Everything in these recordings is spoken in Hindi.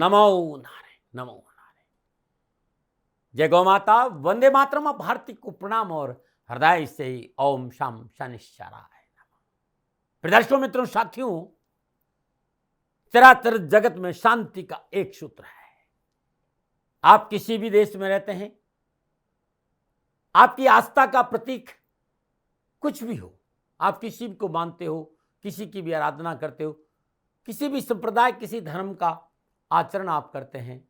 नमो नारायण, नमो नारायण। जय गौ माता, वंदे मातरम। भारती को प्रणाम और हृदय से ही ओम शाम शनिश्चराय नमः। दर्शकों, मित्रों, साथियों, चराचर जगत में शांति का एक सूत्र है। आप किसी भी देश में रहते हैं, आपकी आस्था का प्रतीक कुछ भी हो, आप किसी को मानते हो, किसी की भी आराधना करते हो, किसी भी संप्रदाय, किसी धर्म का आचरण आप करते हैं,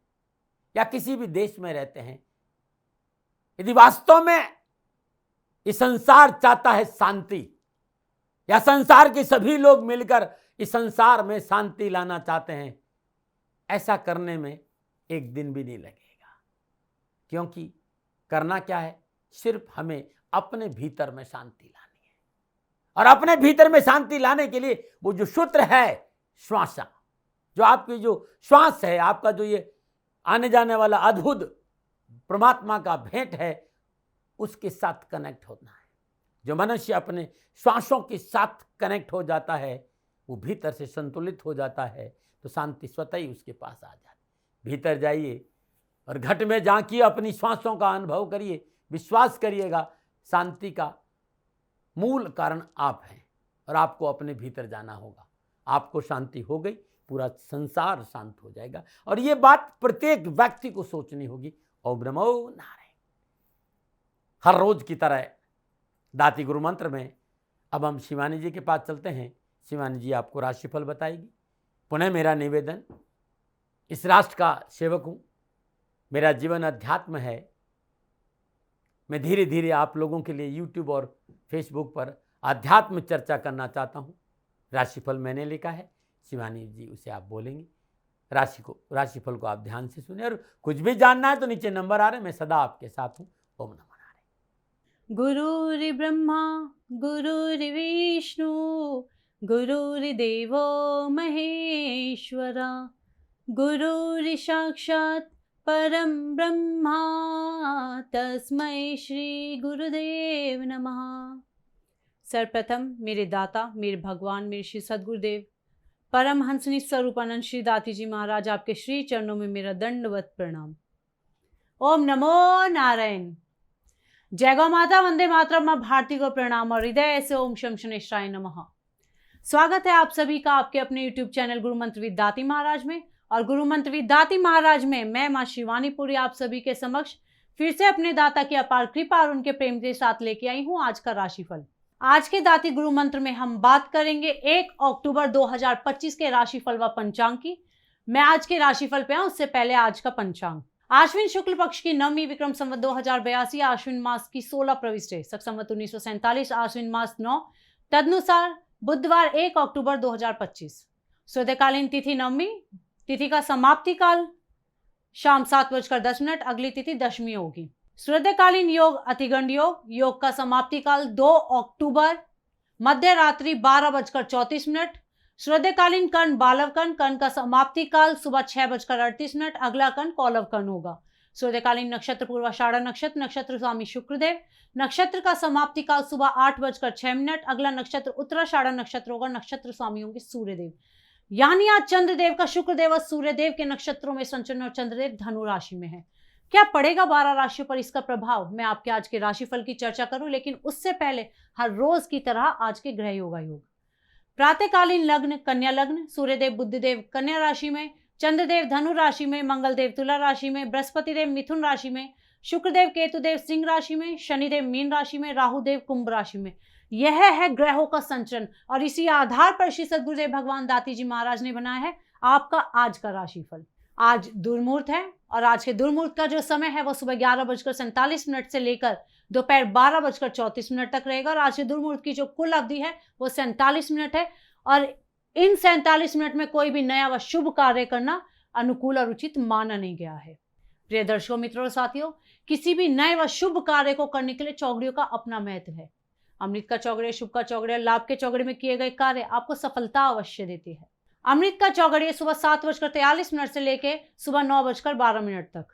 या किसी भी देश में रहते हैं, यदि वास्तव में इस संसार चाहता है शांति, या संसार के सभी लोग मिलकर इस संसार में शांति लाना चाहते हैं, ऐसा करने में एक दिन भी नहीं लगेगा। क्योंकि करना क्या है, सिर्फ हमें अपने भीतर में शांति लानी है। और अपने भीतर में शांति लाने के लिए वो जो सूत्र है श्वास, जो आपकी जो श्वास है, आपका जो ये आने जाने वाला अद्भुत परमात्मा का भेंट है, उसके साथ कनेक्ट होना है। जो मनुष्य अपने श्वासों के साथ कनेक्ट हो जाता है, वो भीतर से संतुलित हो जाता है, तो शांति स्वतः ही उसके पास आ जाती है। भीतर जाइए और घट में झांकिए, अपनी श्वासों का अनुभव करिए, विश्वास करिएगा शांति का मूल कारण आप हैं। और आपको अपने भीतर जाना होगा। आपको शांति हो गई, पूरा संसार शांत हो जाएगा। और ये बात प्रत्येक व्यक्ति को सोचनी होगी। ओम नमो नारायण। हर रोज की तरह दाती गुरु मंत्र में अब हम शिवानी जी के पास चलते हैं। शिवानी जी आपको राशिफल बताएगी। पुनः मेरा निवेदन, इस राष्ट्र का सेवक हूँ, मेरा जीवन अध्यात्म है। मैं धीरे धीरे आप लोगों के लिए यूट्यूब और फेसबुक पर अध्यात्म चर्चा करना चाहता हूँ। राशिफल मैंने लिखा है, शिवानी जी उसे आप बोलेंगे। राशिफल को आप ध्यान से सुने, और कुछ भी जानना है तो नीचे नंबर आ रहे हैं, मैं सदा आपके साथ हूँ। ओम नमः नारायण। गुरुर्ब्रह्मा गुरुर्विष्णु गुरुर्देवो महेश्वरा गुरुर्साक्षात् परम ब्रह्मा तस्मै श्री गुरुदेव नमः। सर्वप्रथम मेरे दाता, मेरे भगवान, मेरे श्री सद्गुरुदेव परमहंस स्वरूपानंद श्री दाती जी महाराज, आपके श्री चरणों में मेरा दंडवत प्रणाम। ओम नमो नारायण। जय गौ माता, वंदे मातरम। मां भारती को प्रणाम और हृदय से ओम शम शनिश्चराय नमः। स्वागत है आप सभी का आपके अपने YouTube चैनल गुरु मंत्र विद दाती महाराज में। और गुरु मंत्र विद दाती महाराज में मैं मां शिवानी पुरी आप सभी के समक्ष फिर से अपने दाता की अपार कृपा और उनके प्रेम के साथ लेके आई हूं आज का राशिफल। आज के दाती गुरु मंत्र में हम बात करेंगे 1 अक्टूबर 2025 के राशिफल व पंचांग की। मैं आज के राशिफल पे आऊं उससे पहले आज का पंचांग। आश्विन शुक्ल पक्ष की नवमी, विक्रम संवत 2082, आश्विन मास की 16 प्रविष्ट, शक संवत 1947, आश्विन मास 9, तदनुसार बुधवार 1 अक्टूबर 2025। सूर्यकालीन तिथि नवमी, तिथि का समाप्ति काल शाम 7:10। अगली तिथि दशमी होगी। सूर्यकालीन योग अतिगंड योग, योग का समाप्ति काल 2 अक्टूबर मध्य रात्रि 12:34। श्रद्धकालीन कर्ण बालव कर्ण, कर्ण का समाप्ति काल सुबह 6:38। अगला कर्ण कौलव कर्ण होगा। श्रद्धकालीन नक्षत्र पूर्वाषाढ़ा नक्षत्र, नक्षत्र स्वामी शुक्रदेव, नक्षत्र का समाप्ति काल सुबह 8:06। अगला नक्षत्र उत्तराषाढ़ा नक्षत्र होगा, नक्षत्र स्वामी होंगे सूर्यदेव। यानी आज चंद्रदेव का, शुक्रदेव और सूर्यदेव के नक्षत्रों में संचरण और चंद्रदेव धनु राशि में है। क्या पड़ेगा 12 राशियों पर इसका प्रभाव, मैं आपके आज के राशिफल की चर्चा करूं, लेकिन उससे पहले हर रोज की तरह आज के ग्रह योगा योग। प्रातःकालीन लग्न कन्या लग्न, सूर्यदेव बुधदेव कन्या राशि में, चंद्रदेव धनु राशि में, मंगलदेव तुला राशि में, बृहस्पति देव मिथुन राशि में, शुक्रदेव केतुदेव सिंह राशि में, शनिदेव मीन राशि में, राहुदेव कुंभ राशि में। यह है ग्रहों का संचरण और इसी आधार पर श्री सद्गुरुदेव भगवान दाती जी महाराज ने बनाया है आपका आज का राशिफल। आज दुर्मुहूर्त है और आज के दुर्मुहूर्त का जो समय है वो सुबह 11:47 से लेकर दोपहर 12:34 तक रहेगा। और आज के दुर्मुहूर्त की जो कुल अवधि है वो 47 मिनट है। और इन 47 मिनट में कोई भी नया व शुभ कार्य करना अनुकूल और उचित माना नहीं गया है। प्रिय दर्शकों, मित्रों और साथियों, किसी भी नए व शुभ कार्य को करने के लिए चौघड़ियों का अपना महत्व है। अमृत का चौघड़िया, शुभ का चौघड़िया, लाभ के चौघड़े में किए गए कार्य आपको सफलता अवश्य देती है। अमृत का चौघड़िया सुबह 7:43 से लेकर सुबह 9:12 तक।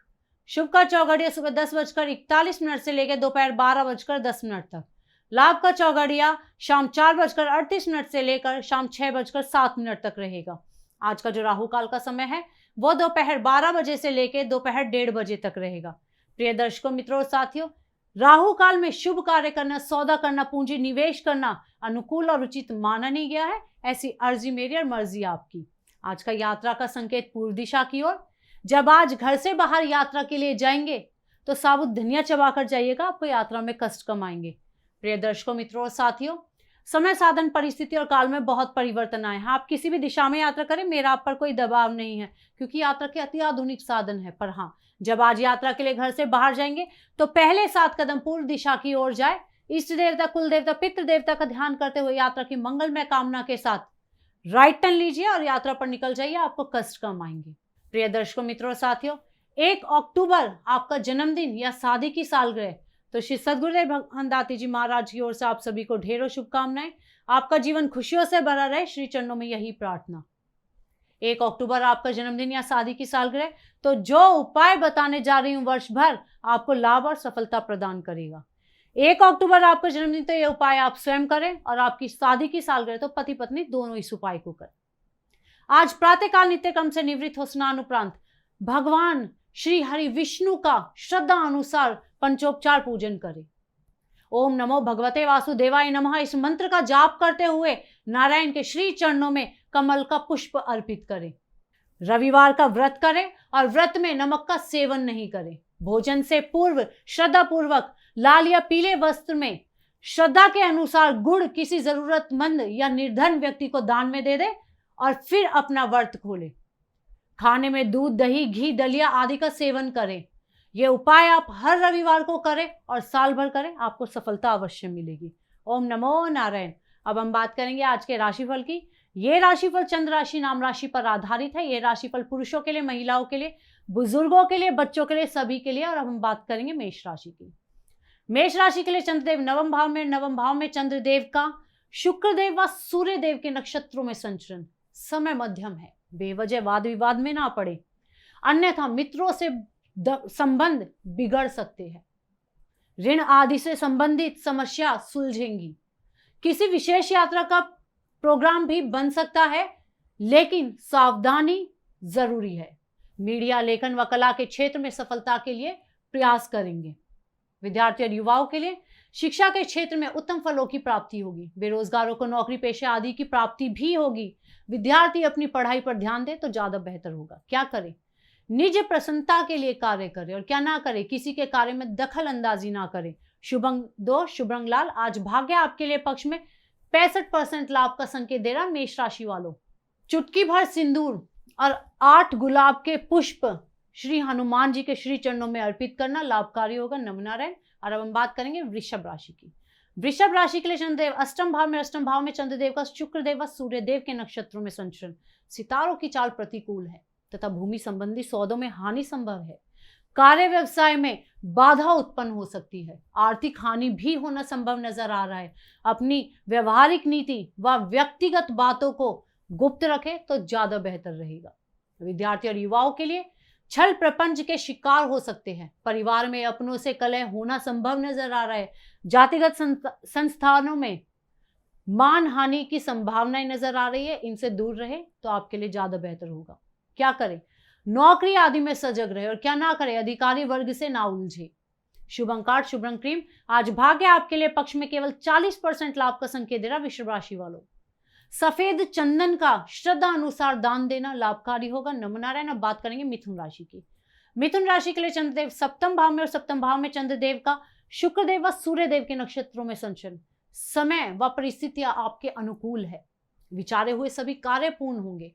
शुभ का चौघड़िया सुबह 10:41 से लेकर दोपहर 12:10 तक। लाभ का चौघड़िया शाम 4:38 से लेकर शाम 6:07 तक रहेगा। आज का जो राहु काल का समय है वो दोपहर 12 बजे से लेकर दोपहर 1:30 बजे तक रहेगा। प्रिय दर्शकों, मित्रों और साथियों, राहु काल में शुभ कार्य करना, सौदा करना, पूंजी निवेश करना अनुकूल और उचित माना नहीं गया है। ऐसी अर्जी मेरी और मर्जी आपकी। आज का यात्रा का संकेत पूर्व दिशा की ओर। जब आज घर से बाहर यात्रा के लिए जाएंगे तो साबुत धनिया चबाकर जाइएगा, आपको यात्रा में कष्ट कम आएंगे। प्रिय दर्शकों, मित्रों और साथियों, समय, साधन, परिस्थिति और काल में बहुत परिवर्तन आए हैं। आप किसी भी दिशा में यात्रा करें, मेरा आप पर कोई दबाव नहीं है, क्योंकि यात्रा के अति आधुनिक साधन है। पर हाँ, जब आज यात्रा के लिए घर से बाहर जाएंगे तो पहले 7 कदम पूर्व दिशा की ओर जाए। इष्ट देवता, कुल देवता, पितृ देवता का ध्यान करते हुए यात्रा की मंगलमय कामना के साथ राइट टर्न लीजिए और यात्रा पर निकल जाइए, आपको कष्ट कम आएंगे। प्रिय दर्शकों, मित्रों और साथियों, 1 अक्टूबर आपका जन्मदिन या शादी की सालगिरह, तो श्री सद्गुरुदेव भगवान दाती जी महाराज की ओर से आप सभी को ढेरों शुभकामनाएं। आपका जीवन खुशियों से भरा रहे, श्री चरणों में यही प्रार्थना। 1 अक्टूबर आपका जन्मदिन या शादी की सालगिरह, तो जो उपाय बताने जा रही हूं वर्ष भर आपको लाभ और सफलता प्रदान करेगा। 1 अक्टूबर आपका जन्मदिन, तो ये उपाय आप स्वयं करें, और आपकी शादी की सालगिरह तो पति पत्नी दोनों इस उपाय को करें। आज प्रातःकाल नित्य क्रम से निवृत्त हो स्नान उपरांत भगवान श्री हरि विष्णु का श्रद्धा अनुसार पंचोपचार पूजन करें। ओम नमो भगवते वासुदेवाय नमः इस मंत्र का जाप करते हुए नारायण के श्री चरणों में कमल का पुष्प अर्पित करें। रविवार का व्रत करें और व्रत में नमक का सेवन नहीं करें। भोजन से पूर्व श्रद्धा पूर्वक लाल या पीले वस्त्र में श्रद्धा के अनुसार गुड़ किसी जरूरतमंद या निर्धन व्यक्ति को दान में दे दे और फिर अपना व्रत खोले। खाने में दूध, दही, घी, दलिया आदि का सेवन करें। ये उपाय आप हर रविवार को करें और साल भर करें, आपको सफलता अवश्य मिलेगी। ओम नमो नारायण। अब हम बात करेंगे आज के राशिफल की। ये राशिफल चंद्र राशि नाम राशि पर आधारित है। ये राशिफल पुरुषों के लिए, महिलाओं के लिए, बुजुर्गों के लिए, बच्चों के लिए, सभी के लिए। और अब हम बात करेंगे मेष राशि की। मेष राशि के लिए चंद्रदेव नवम भाव में, नवम भाव में चंद्रदेव का शुक्रदेव व सूर्यदेव के नक्षत्रों में संचरण। समय मध्यम है, बेवजह वाद विवाद में ना पड़े, अन्यथा मित्रों से संबंध बिगड़ सकते हैं। ऋण आदि से संबंधित समस्या सुलझेंगी। किसी विशेष यात्रा का प्रोग्राम भी बन सकता है, लेकिन सावधानी जरूरी है। मीडिया, लेखन व कला के क्षेत्र में सफलता के लिए प्रयास करेंगे। विद्यार्थी और युवाओं के लिए शिक्षा के क्षेत्र में उत्तम फलों की प्राप्ति होगी। बेरोजगारों को नौकरी पेशे आदि की प्राप्ति भी होगी। विद्यार्थी अपनी पढ़ाई पर ध्यान दे तो ज्यादा बेहतर होगा। क्या करें? निज प्रसन्नता के लिए कार्य करें और क्या ना करें, किसी के कार्य में दखल अंदाजी ना करें। शुभ अंक 2, शुभ रंग लाल। आज भाग्य आपके लिए पक्ष में 65% लाभ का संकेत दे रहा मेष राशि वालों। चुटकी भर सिंदूर और 8 गुलाब के पुष्प श्री हनुमान जी के श्री चरणों में अर्पित करना लाभकारी होगा। नमो नारायण। और अब हम बात करेंगे वृषभ राशि की। वृषभ राशि के लिए चंद्रदेव अष्टम भाव में चंद्रदेव का शुक्रदेव व सूर्यदेव के नक्षत्रों में संचरण। सितारों की चाल प्रतिकूल है तथा भूमि संबंधी सौदों में हानि संभव है। कार्य व्यवसाय में बाधा उत्पन्न हो सकती है। आर्थिक हानि भी होना संभव नजर आ रहा है। अपनी व्यवहारिक नीति व व्यक्तिगत बातों को गुप्त रखें तो ज्यादा बेहतर रहेगा। विद्यार्थी और युवाओं के लिए छल प्रपंच के शिकार हो सकते हैं। परिवार में अपनों से कलह होना संभव नजर आ रहा है। जातिगत संस्थानों में मान हानि की संभावनाएं नजर आ रही है। इनसे दूर रहे तो आपके लिए ज्यादा बेहतर होगा। क्या करें? नौकरी आदि में सजग रहे और क्या ना करें, अधिकारी वर्ग से ना उलझे। शुभ अंक 8, शुभ रंग क्रीम। आज भाग्य आपके लिए पक्ष में केवल 40% लाभ का संकेत दे रहा वृषभ राशि वालों। सफेद चंदन का श्रद्धा अनुसार दान देना लाभकारी होगा। नमो नारायण। अब बात करेंगे मिथुन राशि की। मिथुन राशि के लिए चंद्रदेव सप्तम भाव में और सप्तम भाव में चंद्रदेव का शुक्रदेव व सूर्यदेव के नक्षत्रों में संचरण। समय व परिस्थितियां आपके अनुकूल है। विचारे हुए सभी कार्य पूर्ण होंगे।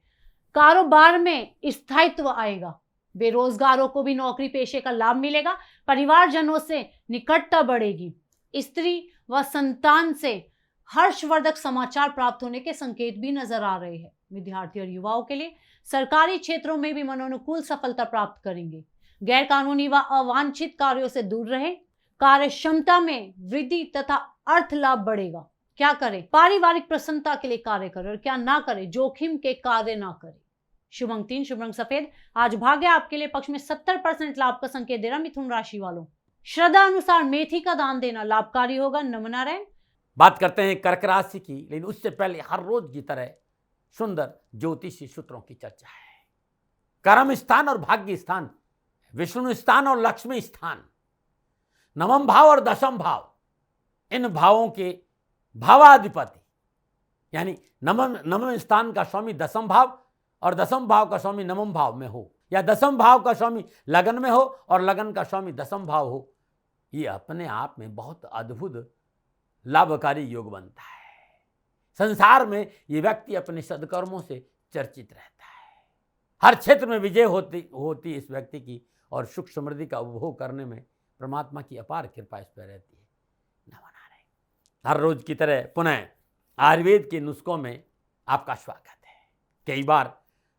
कारोबार में स्थायित्व आएगा। बेरोजगारों को भी नौकरी पेशे का लाभ मिलेगा। परिवारजनों से निकटता बढ़ेगी। स्त्री व संतान से हर्षवर्धक समाचार प्राप्त होने के संकेत भी नजर आ रहे हैं। विद्यार्थी और युवाओं के लिए सरकारी क्षेत्रों में भी मनोनुकूल सफलता प्राप्त करेंगे। गैर कानूनी व अवांछित कार्यों से दूर रहें। कार्य क्षमता में वृद्धि तथा अर्थ लाभ बढ़ेगा। क्या करें? पारिवारिक प्रसन्नता के लिए कार्य करें और क्या ना करें, जोखिम के कार्य ना करें। शुभ अंक 3, शुभ रंग सफेद। आज भाग्य आपके लिए पक्ष में 70% लाभ का संकेत दे रहा मिथुन राशि वालों। श्रद्धा अनुसार मेथी का दान देना लाभकारी होगा। नमो नारायण। बात करते हैं कर्क राशि की, लेकिन उससे पहले हर रोज की तरह सुंदर ज्योतिषी सूत्रों की चर्चा है। कर्म स्थान और भाग्य स्थान, विष्णु स्थान और लक्ष्मी स्थान, नवम भाव और दशम भाव, इन भावों के भावाधिपति यानी नवम स्थान का स्वामी दशम भाव और दशम भाव का स्वामी नवम भाव में हो, या दशम भाव का स्वामी लगन में हो और लगन का स्वामी दशम भाव हो, ये अपने आप में बहुत अद्भुत लाभकारी योग बनता है। संसार में ये व्यक्ति अपने सद्कर्मों से चर्चित रहता है। हर क्षेत्र में विजय होती इस व्यक्ति की, और सुख समृद्धि का उपभोग करने में परमात्मा की अपार कृपा इस पर रहती है। नमन नारायण। हर रोज की तरह पुनः आयुर्वेद के नुस्खों में आपका स्वागत है। कई बार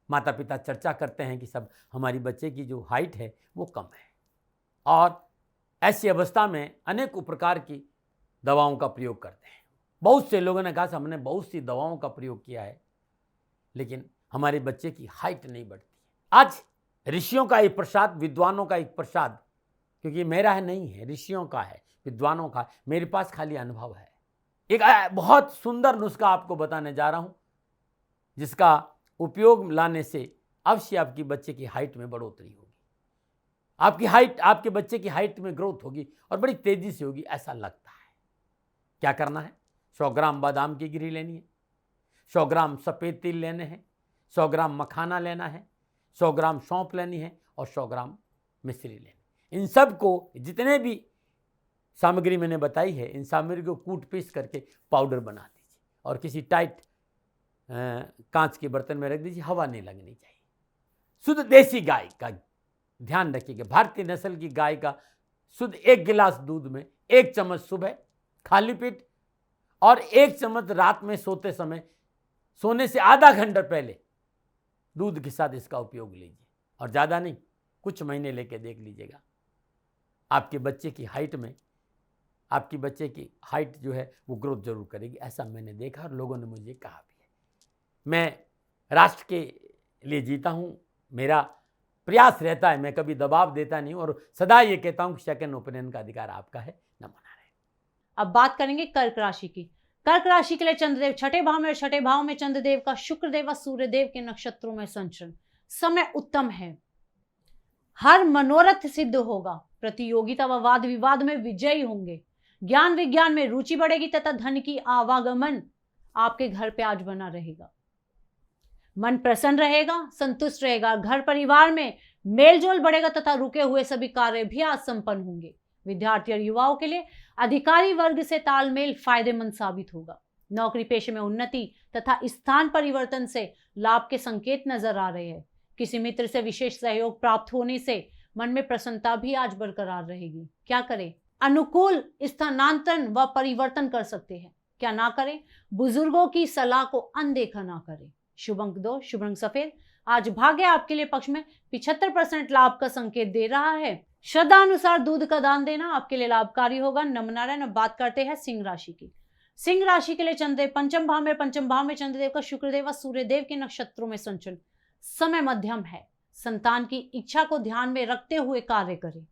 माता पिता चर्चा करते हैं कि सब हमारी बच्चे की जो हाइट है वो कम है, और ऐसी अवस्था में अनेक प्रकार की दवाओं का प्रयोग करते हैं। बहुत से लोगों ने कहा हमने बहुत सी दवाओं का प्रयोग किया है, लेकिन हमारे बच्चे की हाइट नहीं बढ़ती है। आज ऋषियों का एक प्रसाद, विद्वानों का एक प्रसाद, क्योंकि मेरा है नहीं है, ऋषियों का है, विद्वानों का, मेरे पास खाली अनुभव है। एक बहुत सुंदर नुस्खा आपको बताने जा रहा हूं, जिसका उपयोग लाने से अवश्य आपकी बच्चे की हाइट में बढ़ोतरी होगी, आपके बच्चे की हाइट में ग्रोथ होगी और बड़ी तेजी से होगी, ऐसा लगता है। क्या करना है? 100 ग्राम बादाम की गिरी लेनी है, 100 ग्राम सफ़ेद तिल लेने हैं, 100 ग्राम मखाना लेना है, 100 ग्राम सौंफ लेनी है और 100 ग्राम मिश्री लेनी है। इन सब को, जितने भी सामग्री मैंने बताई है, इन सामग्री को कूट पीस करके पाउडर बना दीजिए और किसी टाइट कांच के बर्तन में रख दीजिए, हवा नहीं लगनी चाहिए। शुद्ध देसी गाय का ध्यान रखिएगा, भारतीय नस्ल की गाय का शुद्ध 1 गिलास दूध में 1 चम्मच सुबह खाली पेट और 1 चम्मच रात में सोते समय, सोने से आधा घंटा पहले दूध के साथ इसका उपयोग लीजिए, और ज़्यादा नहीं, कुछ महीने लेके देख लीजिएगा आपके बच्चे की हाइट में, आपकी बच्चे की हाइट जो है वो ग्रोथ जरूर करेगी। ऐसा मैंने देखा और लोगों ने मुझे कहा भी है। मैं राष्ट्र के लिए जीता हूँ, मेरा प्रयास रहता है, मैं कभी दबाव देता नहीं हूँ, और सदा ये कहता हूँ कि सेकंड ओपिनियन का अधिकार आपका है। नमन नारायण। अब बात करेंगे कर्क राशि की। कर्क राशि के लिए चंद्रदेव छठे भाव में, और छठे भाव में चंद्रदेव का शुक्रदेव व सूर्यदेव के नक्षत्रों में संचरण। समय उत्तम है, हर मनोरथ सिद्ध होगा, प्रतियोगिता व वाद विवाद में विजयी होंगे, ज्ञान विज्ञान में रुचि बढ़ेगी तथा धन की आवागमन आपके घर पे आज बना रहेगा। मन प्रसन्न रहेगा, संतुष्ट रहेगा, घर परिवार में मेलजोल बढ़ेगा तथा रुके हुए सभी कार्य भी आज संपन्न होंगे। विद्यार्थी और युवाओं के लिए अधिकारी वर्ग से तालमेल फायदेमंद साबित होगा। नौकरी पेशे में उन्नति तथा स्थान परिवर्तन से लाभ के संकेत नजर आ रहे हैं। किसी मित्र से विशेष सहयोग प्राप्त होने से मन में प्रसन्नता भी आज बरकरार रहेगी। क्या करें? अनुकूल स्थानांतरण व परिवर्तन कर सकते हैं, क्या ना करें? बुजुर्गों की सलाह को अनदेखा ना करें। शुभ अंक 2, शुभ रंग सफेद। आज भाग्य आपके लिए पक्ष में 75% लाभ का संकेत दे रहा है। श्रद्धा अनुसार दूध का दान देना आपके लिए लाभकारी होगा। नमन नारायण। अब बात करते हैं सिंह राशि की। सिंह राशि के लिए चंद्रदेव पंचम भाव में, पंचम भाव में चंद्रदेव का शुक्रदेव व सूर्यदेव के नक्षत्रों में संचरण। समय मध्यम है, संतान की इच्छा को ध्यान में रखते हुए कार्य करें।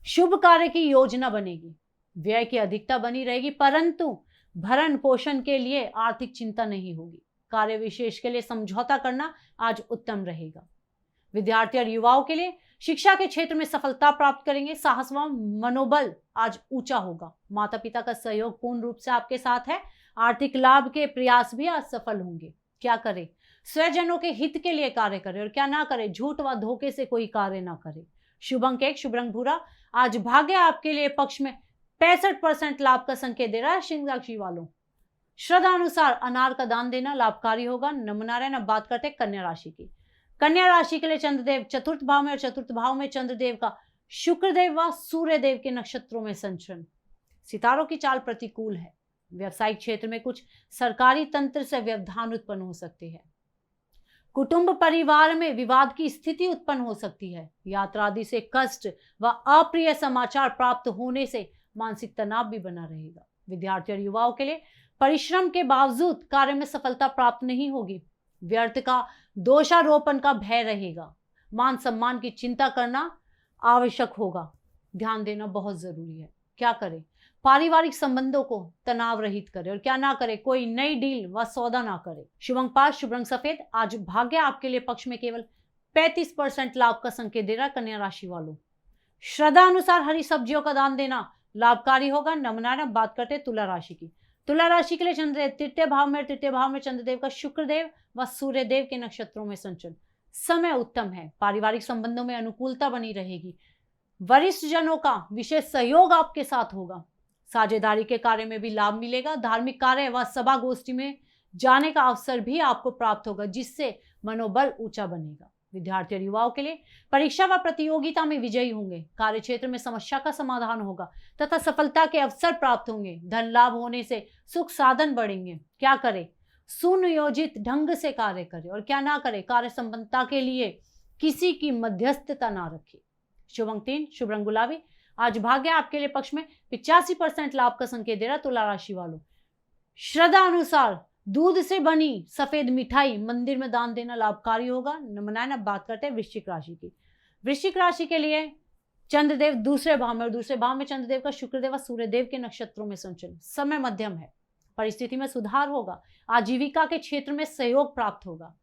शुभ कार्य की योजना बनेगी, व्यय की अधिकता बनी रहेगी, परंतु भरण पोषण के लिए आर्थिक चिंता नहीं होगी। कार्य विशेष के लिए समझौता करना आज उत्तम रहेगा। विद्यार्थी और युवाओं के लिए शिक्षा के क्षेत्र में सफलता प्राप्त करेंगे। साहस व मनोबल आज ऊंचा होगा। माता पिता का सहयोग पूर्ण रूप से आपके साथ है। आर्थिक लाभ के प्रयास भी आज सफल होंगे। क्या करें? स्वजनों के हित के लिए कार्य करें, और क्या ना करें? झूठ व धोखे से कोई कार्य ना करें। शुभ अंक 1, शुभ रंग भूरा। आज भाग्य आपके लिए पक्ष में 65% लाभ का संकेत दे रहा है। सिंह राशि वालों, श्रद्धा अनुसार अनार का दान देना लाभकारी होगा। नमन नारायण। अब बात करते हैं कन्या राशि की। कन्या राशि के लिए चंद्रदेव चतुर्थ भाव में, और चतुर्थ भाव में चंद्रदेव का शुक्रदेव व सूर्यदेव के नक्षत्रों में संचरण। सितारों की चाल प्रतिकूल है। व्यवसायिक क्षेत्र में कुछ सरकारी तंत्र से व्यवधान उत्पन्न हो सकते हैं। कुटुंब परिवार में विवाद की स्थिति उत्पन्न हो सकती है। यात्रा आदि से कष्ट व अप्रिय समाचार प्राप्त होने से मानसिक तनाव भी बना रहेगा। विद्यार्थी और युवाओं के लिए परिश्रम के बावजूद कार्य में सफलता प्राप्त नहीं होगी। व्यर्थ का दोषारोपण का भय रहेगा। मान सम्मान की चिंता करना आवश्यक होगा। ध्यान देना बहुत जरूरी है। क्या करें? पारिवारिक संबंधों को तनाव रहित करें, और क्या ना करें? कोई नई डील व सौदा ना करें। शुभ अंक 5, शुभ रंग सफेद। आज भाग्य आपके लिए पक्ष में केवल 35% लाभ का संकेत दे रहा है कन्या राशि वालों। श्रद्धा अनुसार हरी सब्जियों का दान देना लाभकारी होगा। नमनारायण बात करते हैं तुला राशि की। तुला राशि के लिए चंद्रदेव तृतीय भाव में, तृतीय भाव में चंद्रदेव का शुक्रदेव व सूर्यदेव के नक्षत्रों में संचरण। समय उत्तम है, पारिवारिक संबंधों में अनुकूलता बनी रहेगी। वरिष्ठ जनों का विशेष सहयोग आपके साथ होगा। साझेदारी के कार्य में भी लाभ मिलेगा। धार्मिक कार्य व सभा गोष्ठी में जाने का अवसर भी आपको प्राप्त होगा, जिससे मनोबल ऊंचा बनेगा। विद्यार्थी और युवाओं के लिए परीक्षा व प्रतियोगिता में विजयी होंगे। कार्य क्षेत्र में समस्या का समाधान होगा तथा सफलता के अवसर प्राप्त होंगे। धन लाभ होने से सुख साधन बढ़ेंगे। क्या करें? सुनियोजित ढंग से कार्य करें और क्या ना करें, कार्य संपन्नता के लिए किसी की मध्यस्थता ना रखें। शुभ अंक 3, शुभ रंग गुलाबी। आज भाग्य आपके लिए पक्ष में 85% लाभ का संकेत दे रहा तुला राशि वालों। श्रद्धा अनुसार दूध से बनी सफेद मिठाई मंदिर में दान देना लाभकारी होगा। नमनारायण अब बात करते हैं वृश्चिक राशि की। वृश्चिक राशि के लिए चंद्रदेव दूसरे भाव में, और दूसरे भाव में चंद्रदेव का शुक्रदेव व सूर्यदेव के नक्षत्रों में संचरण। समय मध्यम है, परिस्थिति में सुधार होगा। आजीविका के क्षेत्र में सहयोग प्राप्त होगा।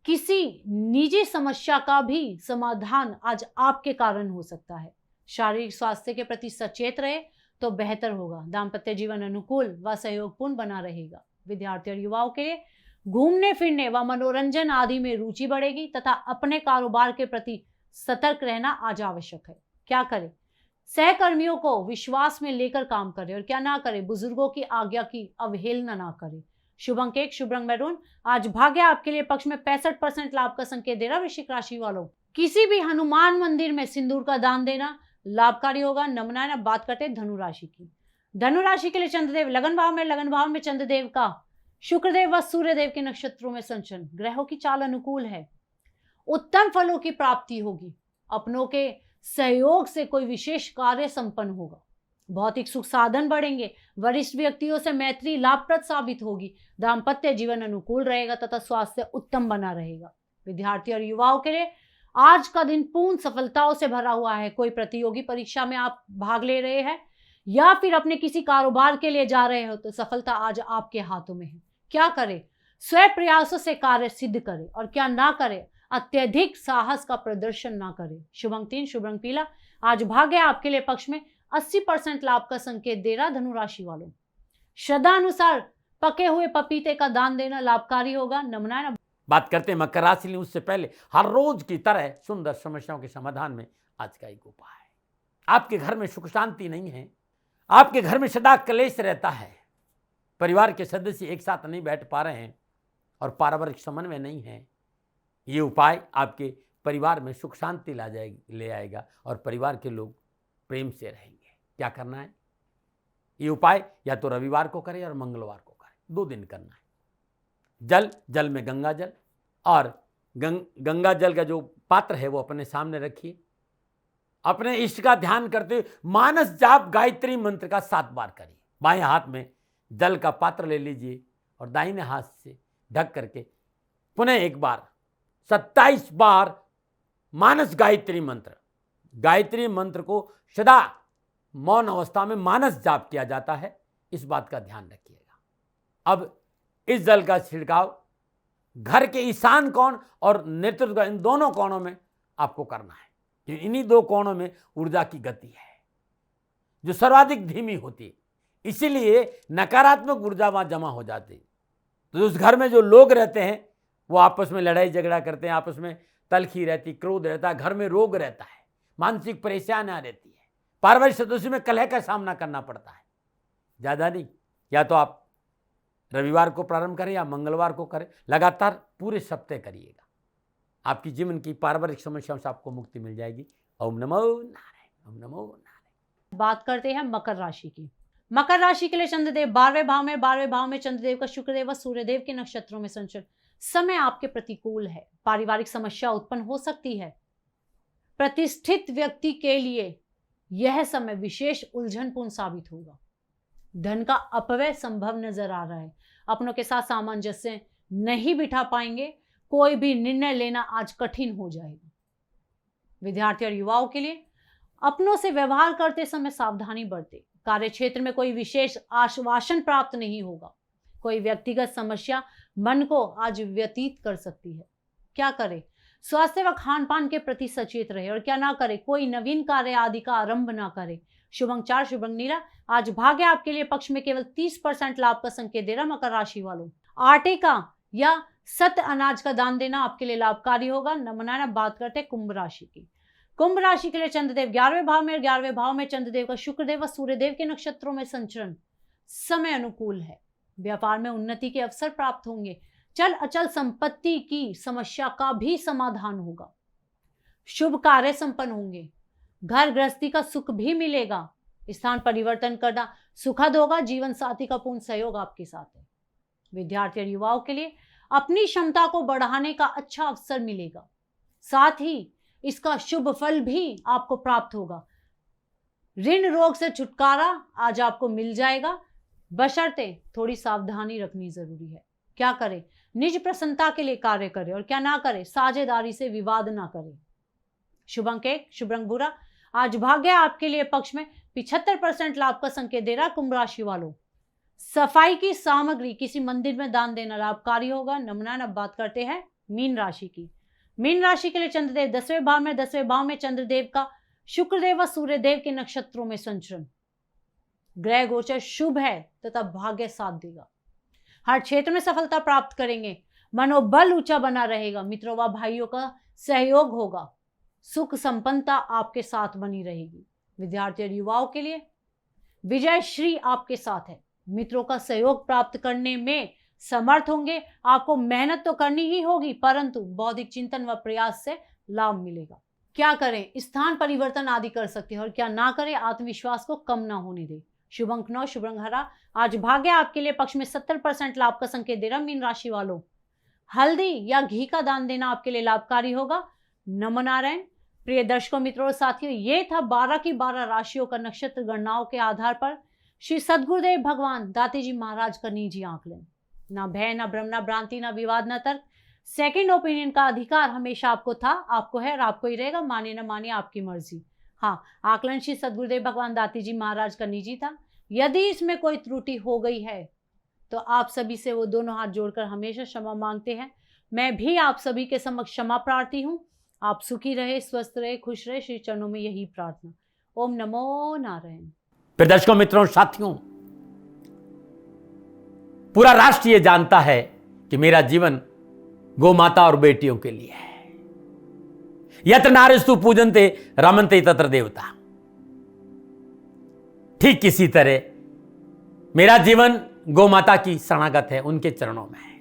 किसी निजी समस्या का भी समाधान आज आपके कारण हो सकता है। शारीरिक स्वास्थ्य के प्रति सचेत रहे तो बेहतर होगा। दाम्पत्य जीवन अनुकूल व सहयोगपूर्ण बना रहेगा। विद्यार्थी और युवाओं के लिए घूमने फिरने व मनोरंजन आदि में रुचि बढ़ेगी तथा अपने कारोबार के प्रति सतर्क रहना आज आवश्यक है। क्या करें? सहकर्मियों को विश्वास में लेकर काम करें और क्या ना करें, बुजुर्गों की आज्ञा की अवहेलना ना करें। शुभ अंक 1, शुभ रंग मैरून। आज भाग्य आपके लिए पक्ष में 65% लाभ का संकेत दे रहा वृश्चिक राशि वालों। किसी भी हनुमान मंदिर में सिंदूर का दान देना लाभकारी होगा। नमनारायण अब बात करते हैं धनु राशि की। धनु राशि के लिए चंद्रदेव लगन भाव में, लगन भाव में चंद्रदेव का शुक्रदेव व सूर्यदेव के नक्षत्रों में संचरण। ग्रहों की चाल अनुकूल है। उत्तम फलों की प्राप्ति होगी। अपनों के सहयोग से कोई विशेष कार्य संपन्न होगा। भौतिक सुख साधन बढ़ेंगे। वरिष्ठ व्यक्तियों से मैत्री लाभप्रद साबित होगी। दाम्पत्य जीवन अनुकूल रहेगा तथा स्वास्थ्य उत्तम बना रहेगा। विद्यार्थी और युवाओं के लिए आज का दिन पूर्ण सफलताओं से भरा हुआ है। कोई प्रतियोगी परीक्षा में आप भाग ले रहे हैं या फिर अपने किसी कारोबार के लिए जा रहे हो तो सफलता आज आपके हाथों में है। क्या करें? स्वयं प्रयासों से कार्य सिद्ध करें और क्या ना करें, अत्यधिक साहस का प्रदर्शन ना करें। शुभ अंक 3, शुभ रंग पीला। आज भाग्य आपके लिए पक्ष में 80% लाभ का संकेत दे रहा धनु राशि वालों। श्रद्धा अनुसार पके हुए पपीते का दान देना लाभकारी होगा। नमनारायण बात करते हैं मकर राशि। उससे पहले हर रोज की तरह सुंदर समस्याओं के समाधान में आज का एक उपाय है। आपके घर में सुख शांति नहीं है, आपके घर में सदा क्लेश रहता है, परिवार के सदस्य एक साथ नहीं बैठ पा रहे हैं और पारिवारिक समन्वय नहीं है, ये उपाय आपके परिवार में सुख शांति ले आएगा और परिवार के लोग प्रेम से रहेंगे। क्या करना है? ये उपाय या तो रविवार को करें और मंगलवार को करें, 2 दिन करना है। जल में गंगा जल और गंगा जल का जो पात्र है वो अपने सामने रखिए। अपने इष्ट का ध्यान करते हुए मानस जाप गायत्री मंत्र का 7 बार करिए। बाएं हाथ में जल का पात्र ले लीजिए और दाहिने हाथ से ढक करके पुनः एक बार 27 बार मानस गायत्री मंत्र को सदा मौन अवस्था में मानस जाप किया जाता है। इस बात का ध्यान रखिएगा। अब इस जल का छिड़काव घर के ईशान कोण और नेतृत्व का इन दोनों कोणों में आपको करना है। इन्हीं 2 कोणों में ऊर्जा की गति है जो सर्वाधिक धीमी होती है, इसीलिए नकारात्मक ऊर्जा वहां जमा हो जाती है। तो उस घर में जो लोग रहते हैं वो आपस में लड़ाई झगड़ा करते हैं, आपस में तलखी रहती, क्रोध रहता है, घर में रोग रहता है, मानसिक परेशानियां रहती है, पारिवारिक सदस्यों में कलह का सामना करना पड़ता है। ज़्यादा नहीं, या तो आप रविवार को प्रारंभ करें या मंगलवार को करें, लगातार पूरे सप्ताह करिएगा। आपकी जीवन की पारिवारिक समस्याओं से आपको मुक्ति मिल जाएगी। ओम नमो नारायण, ओम नमो नारायण। बात करते हैं मकर राशि की। मकर राशि के लिए चंद्रदेव 12वें भाव में, 12वें भाव में चंद्रदेव का शुक्रदेव व सूर्यदेव के नक्षत्रों में संचरण। समय आपके प्रतिकूल है, पारिवारिक समस्या उत्पन्न हो सकती है। प्रतिष्ठित व्यक्ति के लिए यह समय विशेष उलझनपूर्ण साबित होगा। धन का अपव्यय संभव नजर आ रहा है। अपनों के साथ सामंजस्य नहीं बिठा पाएंगे, कोई भी निर्णय लेना आज कठिन हो जाएगा। विद्यार्थी और युवाओं के लिए अपनों से व्यवहार करते समय सावधानी बरतें। कार्य क्षेत्र में कोई विशेष आश्वासन प्राप्त नहीं होगा। कोई व्यक्तिगत समस्या मन को आज व्यतीत कर सकती है। क्या करें? स्वास्थ्य व खान पान के प्रति सचेत रहे और क्या ना करे, कोई नवीन कार्य आदि का आरंभ ना करे। शुभ अंक 4, शुभ रंग नीला। आज भाग्य आपके लिए पक्ष में केवल 30% लाभ का संकेत दे रहा। मकर राशि वालों, आटे का या सत्य अनाज का दान देना आपके लिए लाभकारी होगा। नमनाना बात करते हैं कुंभ राशि की। कुंभ राशि के लिए चंद्रदेव 11वें भाव में और 11वें भाव में चंद्रदेव का शुक्रदेव व सूर्यदेव के नक्षत्रों में संचरण समय अनुकूल है। व्यापार में उन्नति के अवसर प्राप्त होंगे। चल अचल संपत्ति की समस्या का भी समाधान होगा। शुभ कार्य संपन्न होंगे। घर गृहस्थी का सुख भी मिलेगा। स्थान परिवर्तन करना सुखद होगा। जीवन साथी का पूर्ण सहयोग आपके साथ है। विद्यार्थी और युवाओं के लिए अपनी क्षमता को बढ़ाने का अच्छा अवसर मिलेगा। साथ ही इसका शुभ फल भी आपको प्राप्त होगा। ऋण रोग से छुटकारा आज आपको मिल जाएगा, बशर्ते थोड़ी सावधानी रखनी जरूरी है। क्या करें? निज प्रसन्नता के लिए कार्य करें और क्या ना करें, साझेदारी से विवाद ना करें। शुभ अंक 1, शुभ रंग भूरा। आज भाग्य आपके लिए पक्ष में 75% लाभ का संकेत दे रहा। कुंभ राशि वालों, सफाई की सामग्री किसी मंदिर में दान देना लाभकारी होगा। नमनान अब बात करते हैं मीन राशि की। मीन राशि के लिए चंद्रदेव 10वें भाव में, 10वें भाव में चंद्रदेव का शुक्रदेव व सूर्यदेव के नक्षत्रों में संचरण। ग्रह गोचर शुभ है तथा भाग्य साथ देगा। हर क्षेत्र में सफलता प्राप्त करेंगे। मनोबल ऊंचा बना रहेगा। मित्रों व भाइयों का सहयोग होगा। सुख संपन्नता आपके साथ बनी रहेगी। विद्यार्थी और युवाओं के लिए विजय श्री आपके साथ है। मित्रों का सहयोग प्राप्त करने में समर्थ होंगे। आपको मेहनत तो करनी ही होगी, परंतु बौद्धिक चिंतन व प्रयास से लाभ मिलेगा। क्या करें? स्थान परिवर्तन आदि कर सकते हैं और क्या ना करें, आत्मविश्वास को कम ना होने दें। शुभ अंक 9, शुभ रंग हरा। आज भाग्य आपके लिए पक्ष में 70% लाभ का संकेत दे रहा। मीन राशि वालों, हल्दी या घी का दान देना आपके लिए लाभकारी होगा। नमो नारायण। प्रिय दर्शकों, मित्रों और साथियों, ये था 12 की 12 राशियों का नक्षत्र गणनाओं के आधार पर श्री सद्गुरुदेव भगवान दाती जी महाराज का निजी आकलन। ना भय, ना भ्रम, ना भ्रांति, ना विवाद, ना तर्क। सेकंड ओपिनियन का अधिकार हमेशा आपको था, आपको है और आपको ही रहेगा। माने ना माने आपकी मर्जी। हाँ, आकलन श्री सद्गुरुदेव भगवान दाती जी महाराज का निजी था। यदि इसमें कोई त्रुटि हो गई है तो आप सभी से वो दोनों हाथ जोड़कर हमेशा क्षमा मांगते हैं। मैं भी आप सभी के समक्ष क्षमा प्रार्थी हूँ। आप सुखी रहे, स्वस्थ रहे, खुश रहे, श्री चरणों में यही प्रार्थना। ओम नमो नारायण। प्रिय दर्शकों, मित्रों, साथियों, पूरा राष्ट्र ये जानता है कि मेरा जीवन गौ माता और बेटियों के लिए है। यत्र नारीस्तु पूजन्ते रमन्ते तत्र देवता। ठीक किसी तरह मेरा जीवन गौ माता की शरणागत है, उनके चरणों में है।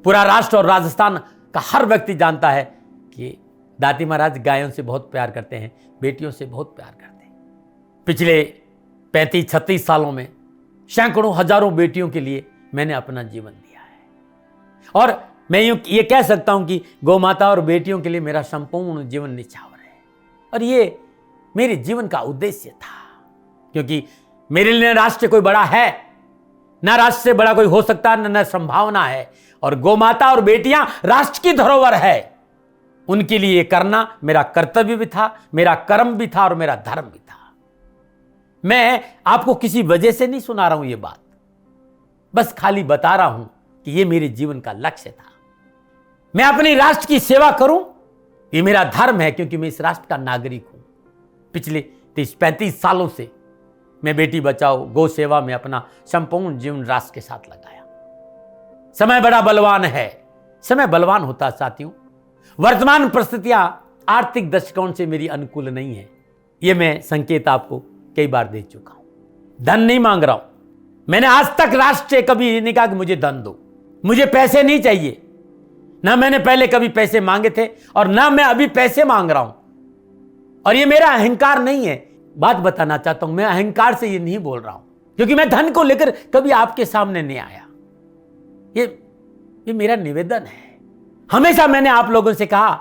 पूरा राष्ट्र और राजस्थान का हर व्यक्ति जानता है कि दाती महाराज गायों से बहुत प्यार करते हैं, बेटियों से बहुत प्यार करते हैं। पिछले 35-36 सालों में सैकड़ों हजारों बेटियों के लिए मैंने अपना जीवन दिया है और मैं ये कह सकता हूं कि गौ माता और बेटियों के लिए मेरा संपूर्ण जीवन निछावर है। और ये मेरे जीवन का उद्देश्य था, क्योंकि मेरे लिए राष्ट्र कोई बड़ा है, ना राष्ट्र से बड़ा कोई हो सकता, न संभावना है। और गौ माता और बेटियां राष्ट्र की धरोहर है। उनके लिए ये करना मेरा कर्तव्य भी था, मेरा कर्म भी था और मेरा धर्म भी था। मैं आपको किसी वजह से नहीं सुना रहा हूं ये बात, बस खाली बता रहा हूं कि ये मेरे जीवन का लक्ष्य था। मैं अपने राष्ट्र की सेवा करूं, ये मेरा धर्म है, क्योंकि मैं इस राष्ट्र का नागरिक हूं। पिछले 30-35 सालों से मैं बेटी बचाओ, गौ सेवा में अपना संपूर्ण जीवन राष्ट्र के साथ लगाया। समय बड़ा बलवान है, समय बलवान होता साथियों। वर्तमान परिस्थितियां आर्थिक दृष्टिकोण से मेरी अनुकूल नहीं है, यह मैं संकेत आपको कई बार दे चुका हूं। धन नहीं मांग रहा हूं। मैंने आज तक राष्ट्र से कभी नहीं कहा कि मुझे धन दो, मुझे पैसे नहीं चाहिए। ना मैंने पहले कभी पैसे मांगे थे और ना मैं अभी पैसे मांग रहा हूं। और ये मेरा अहंकार नहीं है। बात बताना चाहता हूं, मैं अहंकार से ये नहीं बोल रहा हूं, क्योंकि मैं धन को लेकर कभी आपके सामने नहीं आया। ये मेरा निवेदन है। हमेशा मैंने आप लोगों से कहा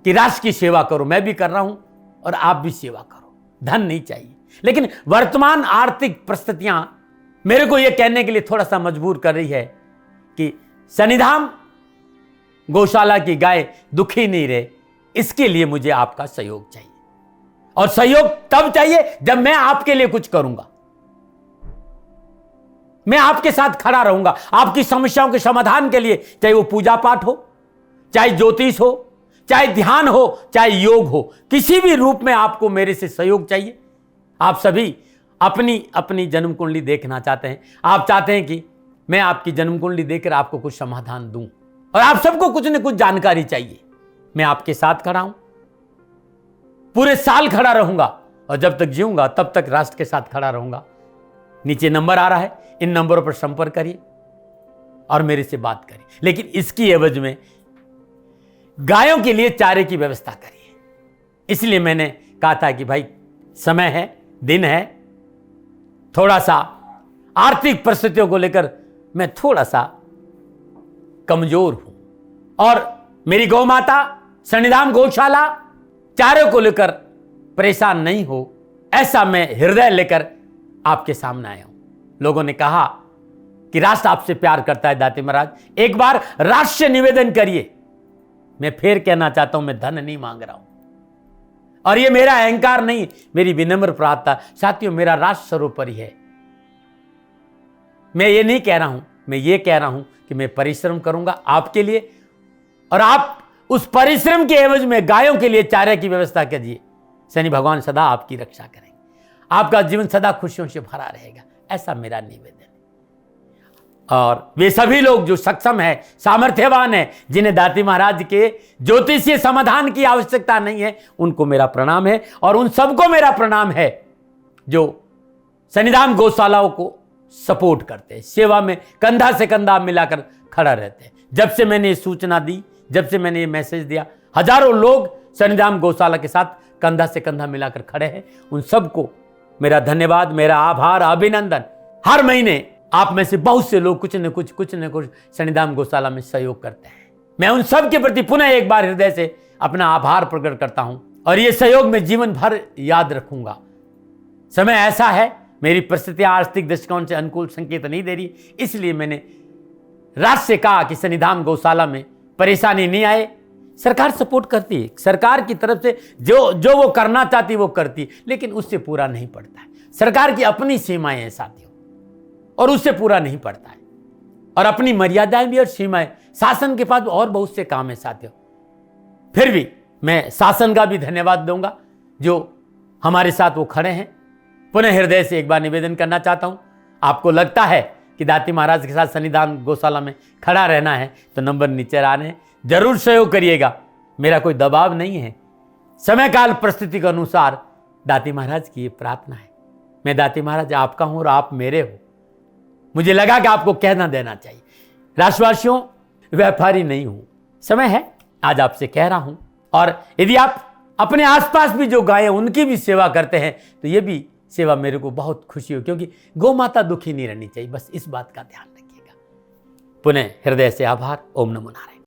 कि राष्ट्र की सेवा करो, मैं भी कर रहा हूं और आप भी सेवा करो। धन नहीं चाहिए, लेकिन वर्तमान आर्थिक परिस्थितियां मेरे को यह कहने के लिए थोड़ा सा मजबूर कर रही है कि शनिधाम गौशाला की गाय दुखी नहीं रहे, इसके लिए मुझे आपका सहयोग चाहिए। और सहयोग तब चाहिए जब मैं आपके लिए कुछ करूंगा। मैं आपके साथ खड़ा रहूंगा, आपकी समस्याओं के समाधान के लिए, चाहे वो पूजा पाठ हो, चाहे ज्योतिष हो, चाहे ध्यान हो, चाहे योग हो, किसी भी रूप में आपको मेरे से सहयोग चाहिए। आप सभी अपनी अपनी जन्म कुंडली देखना चाहते हैं, आप चाहते हैं कि मैं आपकी जन्म कुंडली देखकर आपको कुछ समाधान दूं, और आप सबको कुछ न कुछ जानकारी चाहिए। मैं आपके साथ खड़ा हूं, पूरे साल खड़ा रहूंगा, और जब तक जीऊंगा तब तक राष्ट्र के साथ खड़ा रहूंगा। नीचे नंबर आ रहा है, इन नंबरों पर संपर्क करिए और मेरे से बात करिए, लेकिन इसकी एवज में गायों के लिए चारे की व्यवस्था करिए। इसलिए मैंने कहा था कि भाई समय है, दिन है, थोड़ा सा आर्थिक परिस्थितियों को लेकर मैं थोड़ा सा कमजोर हूं, और मेरी गौ माता शनिधाम गौशाला चारे को लेकर परेशान नहीं हो, ऐसा मैं हृदय लेकर आपके सामने आया हूं। लोगों ने कहा कि राष्ट्र आपसे प्यार करता है दाती महाराज, एक बार राष्ट्र से निवेदन करिए। मैं फिर कहना चाहता हूं, मैं धन नहीं मांग रहा हूं, और ये मेरा अहंकार नहीं, मेरी विनम्र प्रार्थना। साथियों, मेरा राष्ट्र सर्वोपरि है। मैं ये नहीं कह रहा हूं, मैं ये कह रहा हूं कि मैं परिश्रम करूंगा आपके लिए, और आप उस परिश्रम के एवज में गायों के लिए चारे की व्यवस्था कीजिए। शनि भगवान सदा आपकी रक्षा करेंगे, आपका जीवन सदा खुशियों से भरा रहेगा, ऐसा मेरा निवेदन है। और वे सभी लोग जो सक्षम है, सामर्थ्यवान है, जिन्हें दाती महाराज के ज्योतिषीय समाधान की आवश्यकता नहीं है, उनको मेरा प्रणाम है। और उन सबको मेरा प्रणाम है जो शनिधाम गौशालाओं को सपोर्ट करते हैं, सेवा में कंधा से कंधा मिलाकर खड़ा रहते हैं। जब से मैंने ये सूचना दी, जब से मैंने ये मैसेज दिया, हजारों लोग शनिधाम गौशाला के साथ कंधा से कंधा मिलाकर खड़े हैं। उन सबको मेरा धन्यवाद, मेरा आभार, अभिनंदन। हर महीने आप में से बहुत से लोग कुछ न कुछ शनिधाम गौशाला में सहयोग करते हैं। मैं उन सब के प्रति पुनः एक बार हृदय से अपना आभार प्रकट करता हूं, और ये सहयोग मैं जीवन भर याद रखूंगा। समय ऐसा है, मेरी परिस्थितियां आर्थिक दृष्टिकोण से अनुकूल संकेत नहीं दे रही, इसलिए मैंने राष्ट्र से कहा कि शनिधाम गौशाला में परेशानी नहीं आए। सरकार सपोर्ट करती है, सरकार की तरफ से जो वो करना चाहती वो करती, लेकिन उससे पूरा नहीं पड़ता है। सरकार की अपनी सीमाएं हैं साथियों, और उससे पूरा नहीं पड़ता है, और अपनी मर्यादाएं भी और सीमाएं। शासन के पास और बहुत से काम है साथियों। फिर भी मैं शासन का भी धन्यवाद दूंगा जो हमारे साथ वो खड़े हैं। पुनः हृदय से एक बार निवेदन करना चाहता हूं, आपको लगता है कि दाती महाराज के साथ शनिधाम गौशाला में खड़ा रहना है तो नंबर नीचे आ रहे हैं, जरूर सहयोग करिएगा। मेरा कोई दबाव नहीं है, समय काल परिस्थिति के अनुसार दाती महाराज की ये प्रार्थना है। मैं दाती महाराज आपका हूं और आप मेरे हो, मुझे लगा कि आपको कहना देना चाहिए। राष्ट्रवासियों, व्यापारी नहीं हूं, समय है आज आपसे कह रहा हूं। और यदि आप अपने आसपास भी जो गायें उनकी भी सेवा करते हैं तो ये भी सेवा मेरे को बहुत खुशी हो, क्योंकि गौ माता दुखी नहीं रहनी चाहिए, बस इस बात का ध्यान रखिएगा। पुनः हृदय से आभार। ओम नमो नारायण।